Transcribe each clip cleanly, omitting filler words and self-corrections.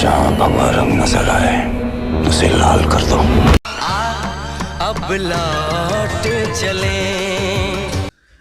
जहाँ भगवा रंग नजर आए उसे लाल कर दो। अब लौट चले।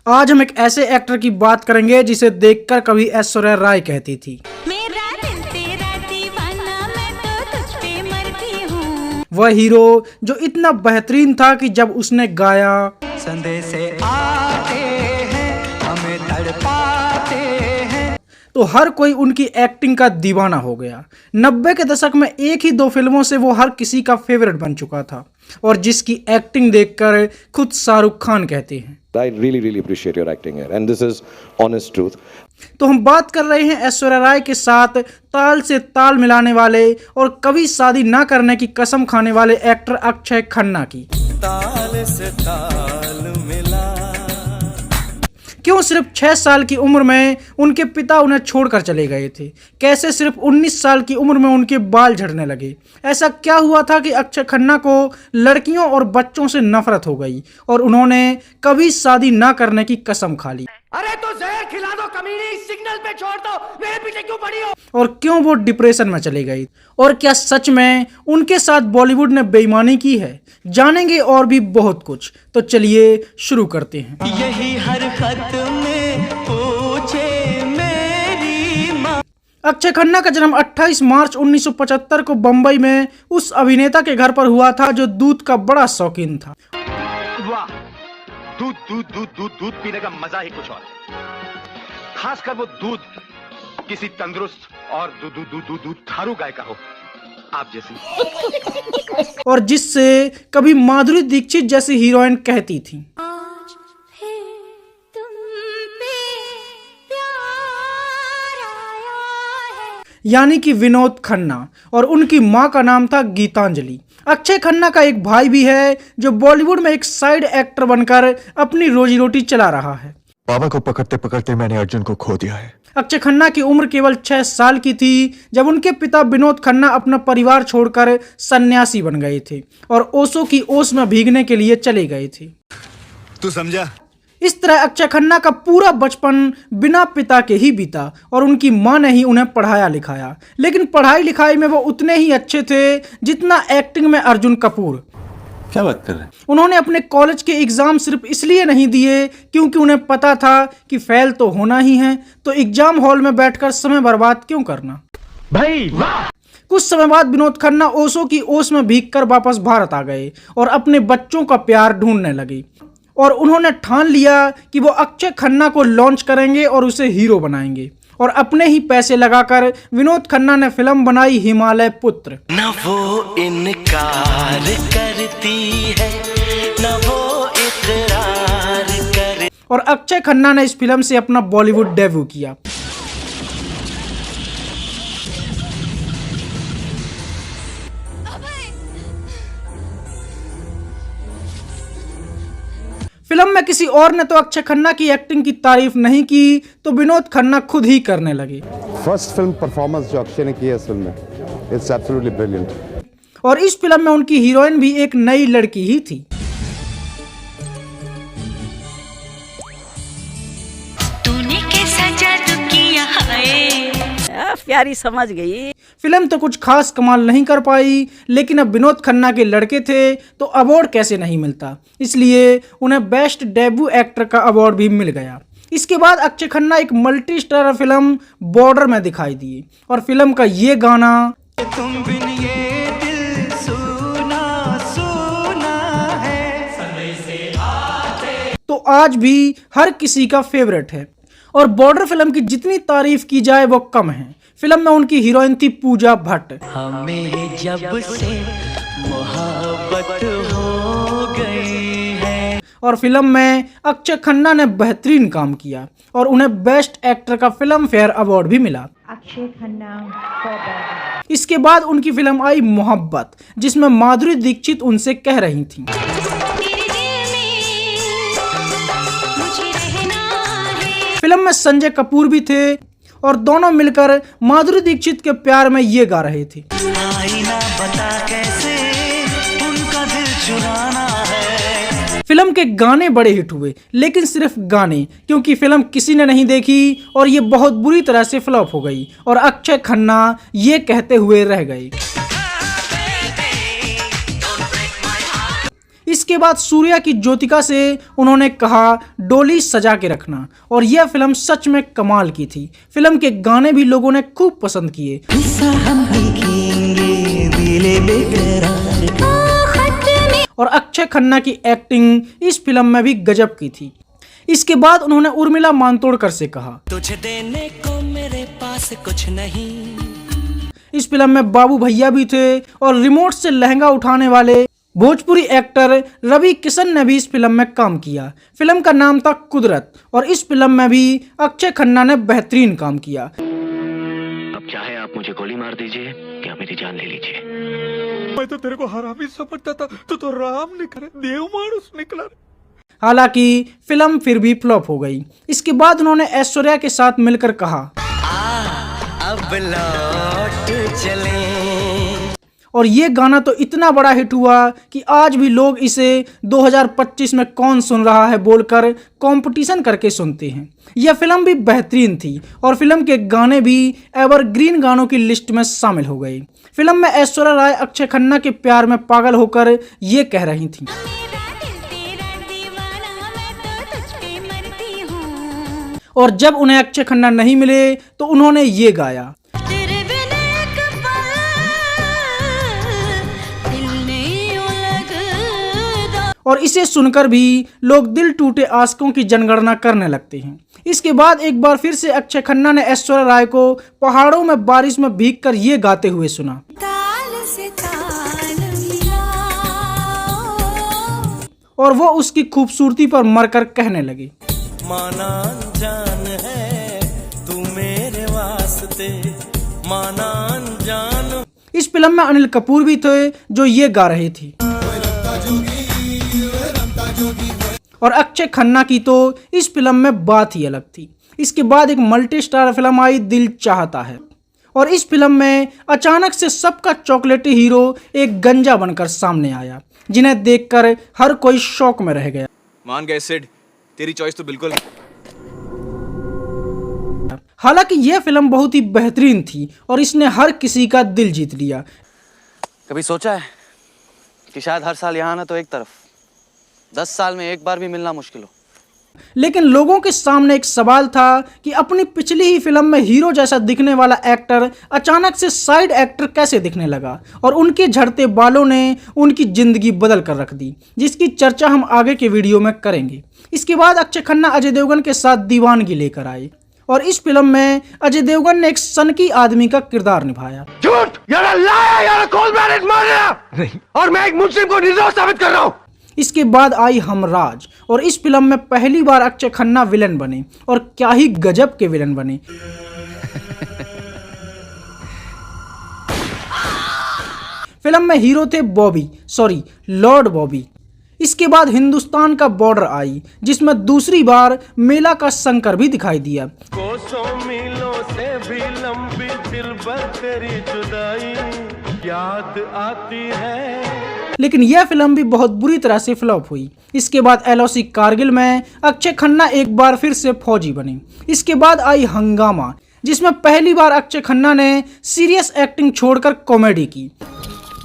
आज हम एक ऐसे एक्टर की बात करेंगे जिसे देखकर कभी ऐश्वर्या राय कहती थी, मेरा दिल तेरा दीवाना, मैं तो तुझ पे मरती हूँ। वह हीरो जो इतना बेहतरीन था कि जब उसने गाया संदेश आते हैं हमें तड़पाते हैं, तो हर कोई उनकी एक्टिंग का दीवाना हो गया। 90 के दशक में एक ही दो फिल्मों से वो हर किसी का फेवरेट बन चुका था और जिसकी एक्टिंग देखकर खुद शाहरुख खान कहते हैं, I really appreciate your acting here and this is honest truth. तो हम बात कर रहे हैं ऐश्वर्या राय के साथ ताल से ताल मिलाने वाले और कभी शादी ना करने की कसम खाने वाले एक्टर अक्षय खन्ना की। ताल से ताल मिला। क्यों सिर्फ 6 साल की उम्र में उनके पिता उन्हें छोड़कर चले गए थे? कैसे सिर्फ 19 साल की उम्र में उनके बाल झड़ने लगे? ऐसा क्या हुआ था कि अक्षय खन्ना को लड़कियों और बच्चों से नफरत हो गई और उन्होंने कभी शादी ना करने की कसम खा ली? अरे तो जहर खिला दो कमीनी, सिग्नल पे छोड़ दो, मेरे पीछे क्यों पड़ी हो? और क्यों वो डिप्रेशन में चले गई? और क्या सच में उनके साथ बॉलीवुड ने बेईमानी की है? जानेंगे और भी बहुत कुछ, तो चलिए शुरू करते हैं। यही हर खत में पूछे मेरी माँ। अक्षय खन्ना का जन्म 28 मार्च 1975 को बंबई में उस अभिनेता के घर पर हुआ था जो दूध का बड़ा शौकीन था। वाह, दूध दूध दूध दूध दूध पीने का मजा ही कुछ और है। खासकर वो दूध किसी तंदुरुस्त और दुधारू गाय का हो, आप जैसी। और जिससे कभी माधुरी दीक्षित जैसी हीरोइन कहती थी, आज है तुम पे प्यार आया है। यानी कि विनोद खन्ना, और उनकी मां का नाम था गीतांजलि। अक्षय खन्ना का एक भाई भी है जो बॉलीवुड में एक साइड एक्टर बनकर अपनी रोजी रोटी चला रहा है। बाबा को पकड़ते पकड़ते मैंने अर्जुन को खो दिया है। अक्षय खन्ना की उम्र केवल 6 साल की थी जब उनके पिता विनोद खन्ना अपना परिवार छोड़कर सन्यासी बन गए थे और ओशो की ओस में भीगने के लिए चले गए थे। तू समझा? इस तरह अक्षय खन्ना का पूरा बचपन बिना पिता के ही बीता और उनकी मां ने ही उन्हें पढ़ाया लिखाया। लेकिन पढ़ाई लिखाई में वो उतने ही अच्छे थे जितना एक्टिंग में अर्जुन कपूर। क्या बात कर रहे हैं? उन्होंने अपने कॉलेज के एग्जाम सिर्फ इसलिए नहीं दिए क्योंकि उन्हें पता था कि फेल तो होना ही है, तो एग्जाम हॉल में बैठकर समय बर्बाद क्यों करना। भाई वाह! कुछ समय बाद विनोद खन्ना ओशो की ओस में भीगकर वापस भारत आ गए और अपने बच्चों का प्यार ढूंढने लगे और उन्होंने ठान लिया कि वो अक्षय खन्ना को लॉन्च करेंगे और उसे हीरो बनाएंगे। और अपने ही पैसे लगाकर विनोद खन्ना ने फिल्म बनाई हिमालय पुत्र। न वो इनकार करती है न वो इकरार करे। और अक्षय खन्ना ने इस फिल्म से अपना बॉलीवुड डेब्यू किया। फिल्म में किसी और ने तो अक्षय खन्ना की एक्टिंग की तारीफ नहीं की तो विनोद खन्ना खुद ही करने लगे। फर्स्ट फिल्म परफॉर्मेंस जो अक्षय ने की है इस फिल्म में, इट्स एब्सोल्युटली ब्रिलियंट। और इस फिल्म में उनकी हीरोइन भी एक नई लड़की ही थी। तूने कैसा जादू किया है, प्यारी समझ गई। फिल्म तो कुछ खास कमाल नहीं कर पाई, लेकिन अब विनोद खन्ना के लड़के थे तो अवार्ड कैसे नहीं मिलता, इसलिए उन्हें बेस्ट डेब्यू एक्टर का अवार्ड भी मिल गया। इसके बाद अक्षय खन्ना एक मल्टी स्टारर फिल्म बॉर्डर में दिखाई दिए और फिल्म का ये गाना तुम बिन ये दिल सुना सुना है तो आज भी हर किसी का फेवरेट है। और बॉर्डर फिल्म की जितनी तारीफ की जाए वो कम है। फिल्म में उनकी हीरोइन थी पूजा भट्ट। हमें जब से मोहब्बत हो गई है। और फिल्म में अक्षय खन्ना ने बेहतरीन काम किया और उन्हें बेस्ट एक्टर का फिल्म फेयर अवार्ड भी मिला। अक्षय खन्ना। इसके बाद उनकी फिल्म आई मोहब्बत, जिसमें माधुरी दीक्षित उनसे कह रही थी, फिल्म में संजय कपूर भी थे और दोनों मिलकर माधुरी दीक्षित के प्यार में ये गा रहे थे, आईना बता कैसे उनका दिल चुराना है। फिल्म के गाने बड़े हिट हुए, लेकिन सिर्फ गाने, क्योंकि फिल्म किसी ने नहीं देखी और ये बहुत बुरी तरह से फ्लॉप हो गई और अक्षय खन्ना ये कहते हुए रह गए। इसके बाद सूर्या की ज्योतिका से उन्होंने कहा डोली सजा के रखना, और यह फिल्म सच में कमाल की थी। फिल्म के गाने भी लोगों ने खूब पसंद किए और अक्षय खन्ना की एक्टिंग इस फिल्म में भी गजब की थी। इसके बाद उन्होंने उर्मिला मातोंडकर से कहा तुझे देने को मेरे पास कुछ नहीं। इस फिल्म में बाबू भैया भी थे और रिमोट से लहंगा उठाने वाले भोजपुरी एक्टर रवि किशन ने भी इस फिल्म में काम किया। फिल्म का नाम था कुदरत और इस फिल्म में भी अक्षय खन्ना ने बेहतरीन काम किया। अब चाहे आप मुझे गोली मार दीजिए या मेरी जान ले लीजिए। मैं तो तेरे को हरामी समझता था, तू तो राम निकला, देव मानुस निकला। हालांकि फिल्म फिर भी फ्लॉप हो गई। इसके बाद उन्होंने ऐश्वर्या के साथ मिलकर कहा अब लौट चले। और ये गाना तो इतना बड़ा हिट हुआ कि आज भी लोग इसे 2025 में कौन सुन रहा है बोलकर कंपटीशन करके सुनते हैं। यह फिल्म भी बेहतरीन थी और फिल्म के गाने भी एवरग्रीन गानों की लिस्ट में शामिल हो गए। फिल्म में ऐश्वर्या राय अक्षय खन्ना के प्यार में पागल होकर ये कह रही थी और जब उन्हें अक्षय खन्ना नहीं मिले तो उन्होंने ये गाया। और इसे सुनकर भी लोग दिल टूटे आशिकों की जनगणना करने लगते हैं। इसके बाद एक बार फिर से अक्षय खन्ना ने ऐश्वर्या राय को पहाड़ों में बारिश में भीगकर ये गाते हुए सुना और वो उसकी खूबसूरती पर मरकर कहने लगे माना जान है तू मेरे वास्ते, माना जान। इस फिल्म में अनिल कपूर भी थे जो ये गा रहे थे और अक्षय खन्ना की तो इस फिल्म में बात ही अलग थी। इसके बाद एक मल्टी स्टार फिल्म आई दिल चाहता है और इस फिल्म में अचानक से सबका चॉकलेटी हीरो एक गंजा बनकर सामने आया जिन्हें देखकर हर कोई शौक में रह गया। मान गए सिड, तेरी चॉइस तो बिल्कुल। हालांकि यह फिल्म बहुत ही बेहतरीन थी और इसने हर किसी का दिल जीत लिया। कभी सोचा है कि शायद हर साल यहाँ ना तो एक तरफ 10 साल में एक बार भी मिलना मुश्किल हो। लेकिन लोगों के सामने एक सवाल था कि अपनी पिछली ही फिल्म में हीरो जैसा दिखने वाला एक्टर अचानक से साइड एक्टर कैसे दिखने लगा और उनके झड़ते बालों ने उनकी जिंदगी बदल कर रख दी, जिसकी चर्चा हम आगे के वीडियो में करेंगे। इसके बाद अक्षय खन्ना अजय देवगन के साथ दीवानगी लेकर आए और इस फिल्म में अजय देवगन ने एक सनकी आदमी का किरदार निभाया। झूठ, और मैं एक मुस्लिम को निर्दोष साबित कर रहा हूँ। इसके बाद आई हमराज और इस फिल्म में पहली बार अक्षय खन्ना विलन बने और क्या ही गजब के विलन बने। फिल्म में हीरो थे लॉर्ड बॉबी। इसके बाद हिंदुस्तान का बॉर्डर आई जिसमें दूसरी बार मेला का शंकर भी दिखाई दिया। कोसों मीलों से भी लंबी दिल भर तेरी जुदाई याद आती है। लेकिन यह फिल्म भी बहुत बुरी तरह से फ्लॉप हुई। इसके बाद LOC कारगिल में अक्षय खन्ना एक बार फिर से फौजी बने। इसके बाद आई हंगामा जिसमें पहली बार अक्षय खन्ना ने सीरियस एक्टिंग छोड़कर कॉमेडी की।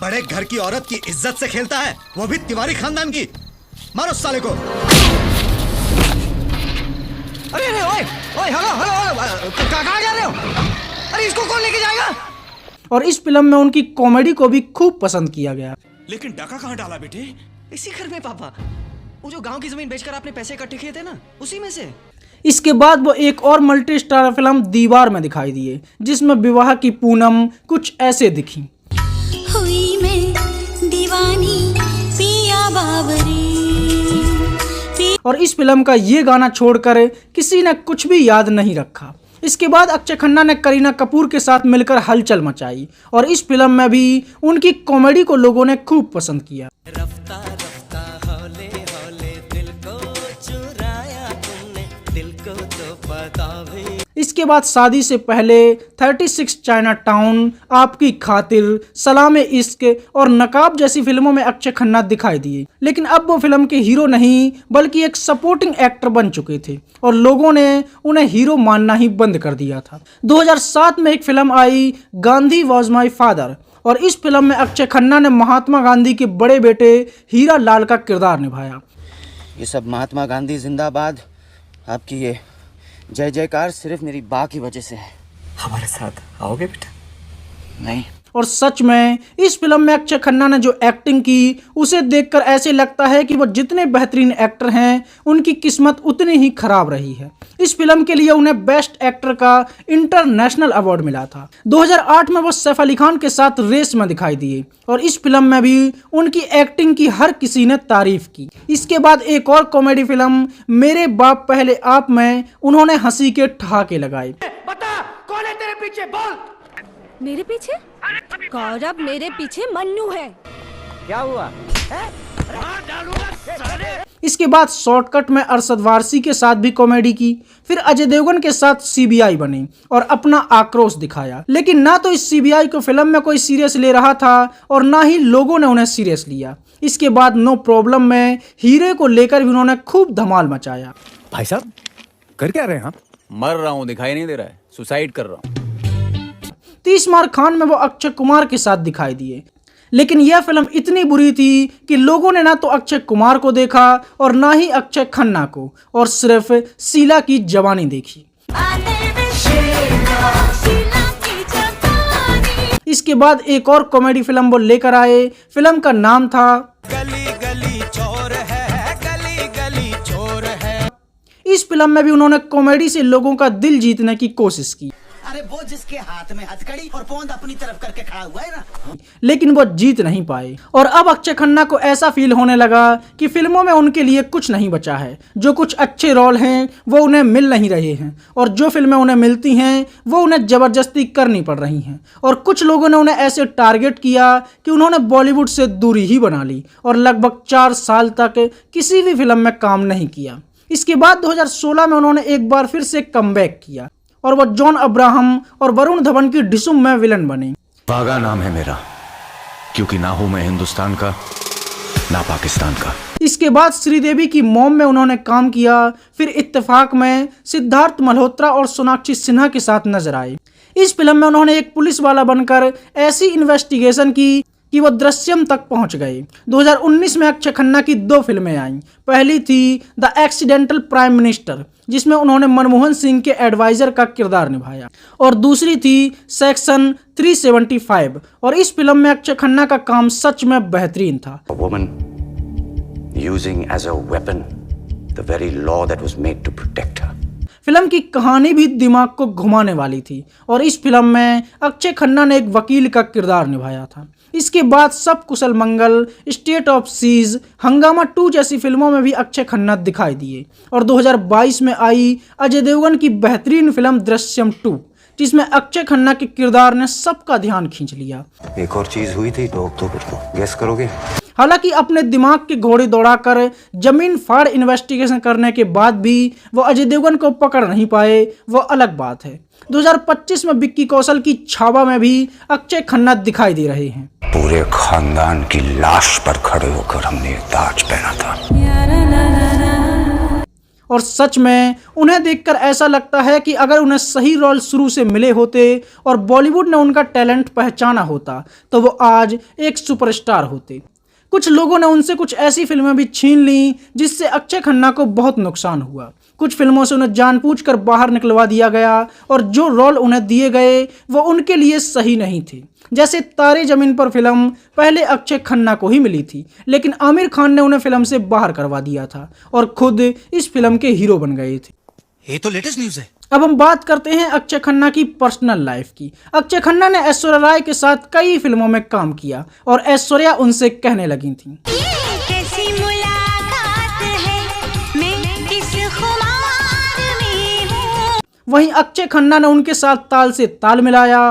बड़े घर की औरत की इज्जत से खेलता है, वो भी तिवारी खानदान की। मारो साले को। अरे ओए हेलो कहाँ जा रहे हो? अरे इसको कौन लेके जाएगा? और इस फिल्म में उनकी कॉमेडी को भी खूब पसंद किया गया। लेकिन डाका कहाँ डाला बेटे? इसी घर में पापा, वो जो गांव की जमीन बेचकर आपने पैसे इकट्ठे किए थे ना, उसी में से। इसके बाद वो एक और मल्टी स्टार फिल्म दीवार में दिखाई दिए जिसमें विवाह की पूनम कुछ ऐसे दिखी। हुई मैं दीवानी पिया बाबरी। और इस फिल्म का ये गाना छोड़कर किसी ने कुछ भी याद नहीं रखा। इसके बाद अक्षय खन्ना ने करीना कपूर के साथ मिलकर हलचल मचाई और इस फिल्म में भी उनकी कॉमेडी को लोगों ने खूब पसंद किया। रफ्ता रफ्ता हौले हौले दिल को चुराया तुमने, दिल को तो पता भी। इसके बाद शादी से पहले 36 चाइना टाउन, आपकी खातिर, सलाम इश्क और नकाब जैसी फिल्मों में अक्षय खन्ना दिखाई दिए। लेकिन अब वो फिल्म के हीरो नहीं बल्कि एक सपोर्टिंग एक्टर बन चुके थे और लोगों ने उन्हें हीरो मानना ही बंद कर दिया था। 2007 में एक film I, Gandhi was my father, और इस फिल्म में अक्षय खन्ना ने महात्मा गांधी के बड़े बेटे हीरा लाल का किरदार निभाया। ये सब महात्मा गांधी जिंदाबाद, आपकी ये जय जयकार सिर्फ मेरी बा की वजह से है। हमारे साथ आओगे बेटा? नहीं। और सच में इस फिल्म में अक्षय खन्ना ने जो एक्टिंग की उसे देखकर ऐसे लगता है कि वो जितने बेहतरीन एक्टर हैं उनकी किस्मत उतनी ही खराब रही है। इस फिल्म के लिए उन्हें बेस्ट एक्टर का इंटरनेशनल अवार्ड मिला था। 2008 में वो सैफ अली खान के साथ रेस में दिखाई दिए और इस फिल्म में भी उनकी एक्टिंग की हर किसी ने तारीफ की। इसके बाद एक और कॉमेडी फिल्म मेरे बाप पहले आप में उन्होंने हंसी के ठहाके लगाए। बता कौन है तेरे पीछे, बोल। मेरे पीछे गौरव, मेरे पीछे मन्नू है। क्या हुआ? इसके बाद शॉर्टकट में अरशद वारसी के साथ भी कॉमेडी की, फिर अजय देवगन के साथ सीबीआई बनी और अपना आक्रोश दिखाया। लेकिन ना तो इस सीबीआई को फिल्म में कोई सीरियस ले रहा था और ना ही लोगों ने उन्हें सीरियस लिया। इसके बाद नो प्रॉब्लम में हीरे को लेकर भी उन्होंने खूब धमाल मचाया। भाई साहब कर क्या रहे हैं आप? मर रहा हूँ, दिखाई नहीं दे रहा है, सुसाइड कर रहा हूँ। 30 मार खान में वो अक्षय कुमार के साथ दिखाई दिए, लेकिन यह फिल्म इतनी बुरी थी कि लोगों ने ना तो अक्षय कुमार को देखा और ना ही अक्षय खन्ना को, और सिर्फ शीला की जवानी देखी। इसके बाद एक और कॉमेडी फिल्म वो लेकर आए। फिल्म का नाम था गली गली चोर है, गली गली चोर है। इस फिल्म में भी उन्होंने कॉमेडी से लोगों का दिल जीतने की कोशिश की। अरे वो जिसके हाथ में हथकड़ी और पोंद अपनी तरफ करके खड़ा हुआ है ना, लेकिन वो जीत नहीं पाए और अब अक्षय खन्ना को ऐसा फील होने लगा कि फिल्मों में उनके लिए कुछ नहीं बचा है। जो कुछ अच्छे रोल हैं वो उन्हें मिल नहीं रहे हैं और जो फिल्में उन्हें मिलती हैं वो उन्हें जबरदस्ती करनी पड़ रही हैं। और कुछ लोगों ने उन्हें ऐसे टारगेट किया कि उन्होंने बॉलीवुड से दूरी ही बना ली और लगभग 4 साल तक किसी भी फिल्म में काम नहीं किया। इसके बाद 2016 में उन्होंने एक बार फिर से कमबैक किया और वो जॉन अब्राहम और वरुण धवन की डिशुम में विलन बने। वागा नाम है मेरा, क्योंकि ना हूं मैं हिंदुस्तान का ना पाकिस्तान का। इसके बाद श्रीदेवी की मॉम में उन्होंने काम किया, फिर इत्तेफाक में सिद्धार्थ मल्होत्रा और सोनाक्षी सिन्हा के साथ नजर आए। इस फिल्म में उन्होंने एक पुलिस वाला बनकर ऐसी इन्वेस्टिगेशन की कि वो दृश्यम तक पहुंच गए। 2019 में अक्षय खन्ना की 2 फिल्में आईं। पहली थी द एक्सीडेंटल प्राइम मिनिस्टर, जिसमें उन्होंने मनमोहन सिंह के एडवाइजर का किरदार निभाया, और दूसरी थी सेक्शन 375। और इस फिल्म में अक्षय खन्ना का काम सच में बेहतरीन था। Woman using as a weapon the very law that was made to protect her. Film की कहानी भी दिमाग को घुमाने वाली थी और इस फिल्म में अक्षय खन्ना ने एक वकील का किरदार निभाया था। इसके बाद सब कुशल मंगल, स्टेट ऑफ सीज, हंगामा 2 जैसी फिल्मों में भी अक्षय खन्ना दिखाई दिए और 2022 में आई अजय देवगन की बेहतरीन फिल्म दृश्यम 2, जिसमें अक्षय खन्ना के किरदार ने सबका ध्यान खींच लिया। एक और चीज हुई थी 2 अक्टूबर को, गेस करोगे? हालांकि अपने दिमाग के घोड़े दौड़ाकर जमीन फाड़ इन्वेस्टिगेशन करने के बाद भी वो अजय देवगन को पकड़ नहीं पाए, वो अलग बात है। 2025 में विक्की कौशल की छावा में भी अक्षय खन्ना दिखाई दे रहे हैं। पूरे खानदान की लाश पर खड़े होकर हमने ये ताज पहना था। और सच में उन्हें देखकर ऐसा लगता है कि अगर उन्हें सही रोल शुरू से मिले होते और बॉलीवुड ने उनका टैलेंट पहचाना होता तो वो आज एक सुपरस्टार होते। कुछ लोगों ने उनसे कुछ ऐसी फिल्में भी छीन ली जिससे अक्षय खन्ना को बहुत नुकसान हुआ। कुछ फिल्मों से उन्हें जानबूझकर बाहर निकलवा दिया गया और जो रोल उन्हें दिए गए वो उनके लिए सही नहीं थे। जैसे तारे ज़मीन पर फिल्म पहले अक्षय खन्ना को ही मिली थी, लेकिन आमिर खान ने उन्हें फिल्म से बाहर करवा दिया था और खुद इस फिल्म के हीरो बन गए थे। ये तो लेटेस्ट न्यूज़ है। अब हम बात करते हैं अक्षय खन्ना की पर्सनल लाइफ की। अक्षय खन्ना ने ऐश्वर्या राय के साथ कई फिल्मों में काम किया और ऐश्वर्या उनसे कहने लगी थी, कैसी मुलाकात है, मैं किस खुमार में हूँ। वहीं अक्षय खन्ना ने उनके साथ ताल से ताल मिलाया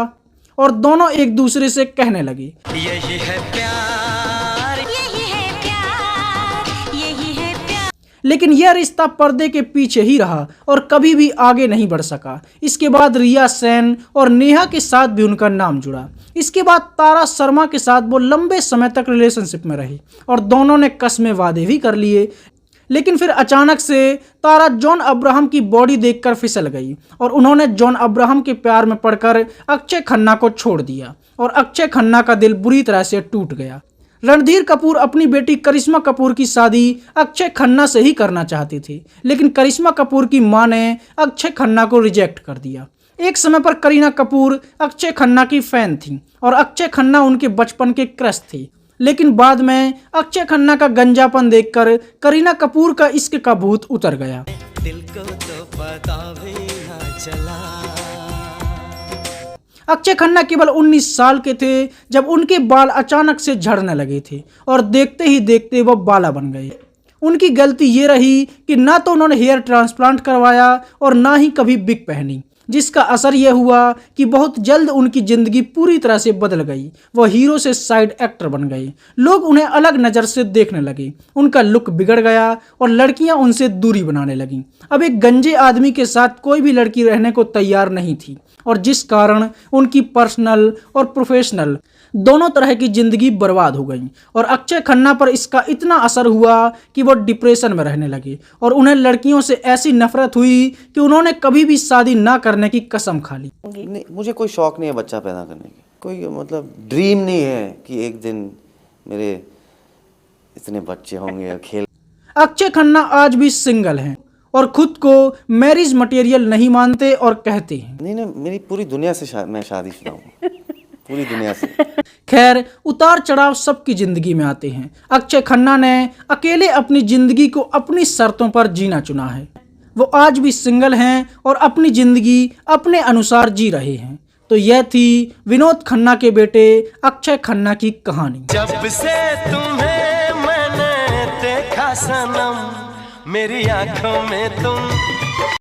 और दोनों एक दूसरे से कहने लगे, यही है प्यार, यही है प्यार, यही है प्यार। लेकिन यह रिश्ता पर्दे के पीछे ही रहा और कभी भी आगे नहीं बढ़ सका। इसके बाद रिया सेन और नेहा के साथ भी उनका नाम जुड़ा। इसके बाद तारा शर्मा के साथ वो लंबे समय तक रिलेशनशिप में रही और दोनों ने कस्में वादे भी कर लिए। लेकिन फिर अचानक से तारा जॉन अब्राहम की बॉडी देखकर फिसल गई और उन्होंने जॉन अब्राहम के प्यार में पड़कर अक्षय खन्ना को छोड़ दिया और अक्षय खन्ना का दिल बुरी तरह से टूट गया। रणधीर कपूर अपनी बेटी करिश्मा कपूर की शादी अक्षय खन्ना से ही करना चाहती थी, लेकिन करिश्मा कपूर की मां ने अक्षय खन्ना को रिजेक्ट कर दिया। एक समय पर करीना कपूर अक्षय खन्ना की फैन थी और अक्षय खन्ना उनके बचपन के क्रश थे, लेकिन बाद में अक्षय खन्ना का गंजापन देखकर करीना कपूर का इश्क का भूत उतर गया। दिल को तो पता भी ना चला। अक्षय खन्ना केवल 19 साल के थे जब उनके बाल अचानक से झड़ने लगे थे और देखते ही देखते वो बाला बन गए। उनकी गलती ये रही कि ना तो उन्होंने हेयर ट्रांसप्लांट करवाया और ना ही कभी विग पहनी, जिसका असर यह हुआ कि बहुत जल्द उनकी जिंदगी पूरी तरह से बदल गई। वह हीरो से साइड एक्टर बन गए। लोग उन्हें अलग नज़र से देखने लगे, उनका लुक बिगड़ गया और लड़कियां उनसे दूरी बनाने लगीं। अब एक गंजे आदमी के साथ कोई भी लड़की रहने को तैयार नहीं थी और जिस कारण उनकी पर्सनल और प्रोफेशनल दोनों तरह की जिंदगी बर्बाद हो गई। और अक्षय खन्ना पर इसका इतना असर हुआ कि वो डिप्रेशन में रहने लगे और उन्हें लड़कियों से ऐसी नफरत हुई कि उन्होंने कभी भी शादी ना करने की कसम खा ली। मुझे कोई शौक नहीं है बच्चा पैदा करने की, कोई मतलब ड्रीम नहीं है कि एक दिन मेरे इतने बच्चे होंगे और खेल। अक्षय खन्ना आज भी सिंगल हैं और खुद को मैरिज मटेरियल नहीं मानते और कहते हैं नहीं, मेरी पूरी दुनिया से मैं शादीशुदा हूँ, पूरी दुनिया से। खैर, उतार चढ़ाव सबकी जिंदगी में आते हैं। अक्षय खन्ना ने अकेले अपनी जिंदगी को अपनी शर्तों पर जीना चुना है। वो आज भी सिंगल हैं और अपनी जिंदगी अपने अनुसार जी रहे हैं। तो यह थी विनोद खन्ना के बेटे अक्षय खन्ना की कहानी। जब से तुम्हें मैंने देखा सनम, मेरी आंखों में तुम